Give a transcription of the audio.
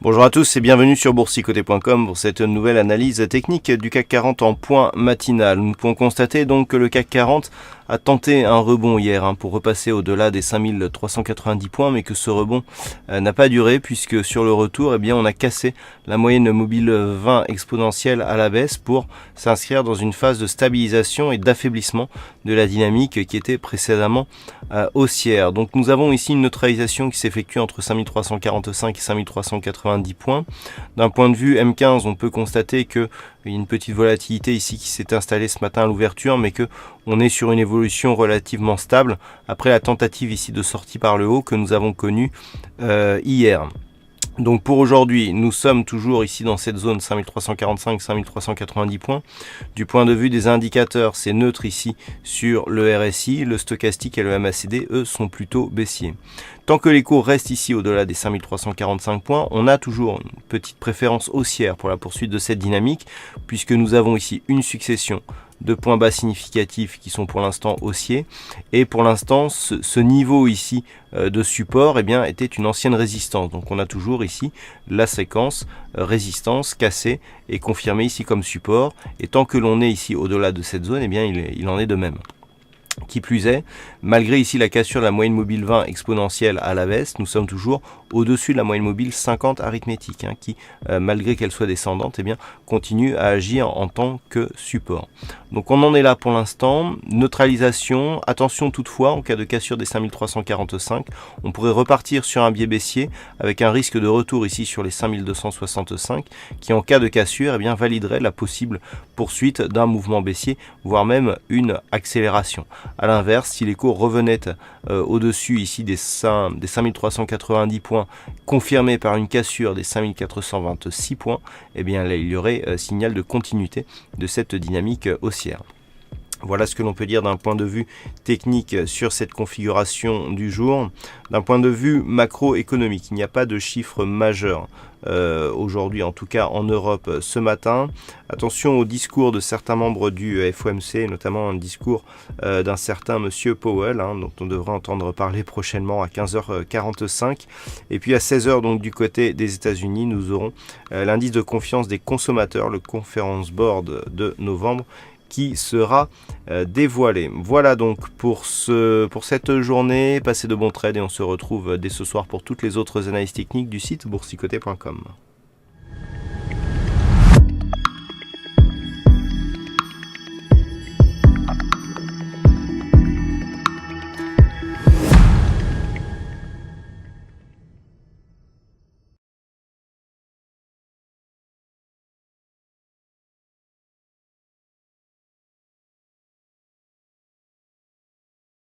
Bonjour à tous et bienvenue sur boursicoté.com pour cette nouvelle analyse technique du CAC 40 en point matinal. Nous pouvons constater donc que le CAC 40 a tenté un rebond hier pour repasser au-delà des 5390 points, mais que ce rebond n'a pas duré puisque sur le retour, on a cassé la moyenne mobile 20 exponentielle à la baisse pour s'inscrire dans une phase de stabilisation et d'affaiblissement de la dynamique qui était précédemment haussière. Donc nous avons ici une neutralisation qui s'effectue entre 5345 et 5390 points. D'un point de vue M15, on peut constater qu'il y a une petite volatilité ici qui s'est installée ce matin à l'ouverture, mais que on est sur une évolution relativement stable après la tentative ici de sortie par le haut que nous avons connue hier. Donc pour aujourd'hui, nous sommes toujours ici dans cette zone 5345-5390 points. Du point de vue des indicateurs, c'est neutre ici sur le RSI, le stochastique et le MACD, eux, sont plutôt baissiers. Tant que les cours restent ici au-delà des 5345 points, on a toujours une petite préférence haussière pour la poursuite de cette dynamique, puisque nous avons ici une succession de points bas significatifs qui sont pour l'instant haussiers, et pour l'instant ce niveau ici de support était une ancienne résistance. Donc on a toujours ici la séquence résistance cassée et confirmée ici comme support, et tant que l'on est ici au-delà de cette zone, il en est de même. Qui plus est, malgré ici la cassure de la moyenne mobile 20 exponentielle à la baisse, nous sommes toujours au-dessus de la moyenne mobile 50 arithmétique, qui, malgré qu'elle soit descendante, continue à agir en tant que support. Donc on en est là pour l'instant. Neutralisation, attention toutefois, en cas de cassure des 5345, on pourrait repartir sur un biais baissier avec un risque de retour ici sur les 5265, qui en cas de cassure, validerait la possible poursuite d'un mouvement baissier, voire même une accélération. A l'inverse, si les cours revenaient au-dessus ici des 5390 points, confirmés par une cassure des 5426 points, là il y aurait signal de continuité de cette dynamique haussière. Voilà ce que l'on peut dire d'un point de vue technique sur cette configuration du jour. D'un point de vue macroéconomique, il n'y a pas de chiffres majeurs aujourd'hui, en tout cas en Europe ce matin. Attention au discours de certains membres du FOMC, notamment un discours d'un certain monsieur Powell, dont on devrait entendre parler prochainement à 15h45. Et puis à 16h, donc du côté des États-Unis, nous aurons l'indice de confiance des consommateurs, le Conference Board de novembre, qui sera dévoilé. Voilà donc pour cette journée. Passez de bons trades et on se retrouve dès ce soir pour toutes les autres analyses techniques du site boursicoté.com.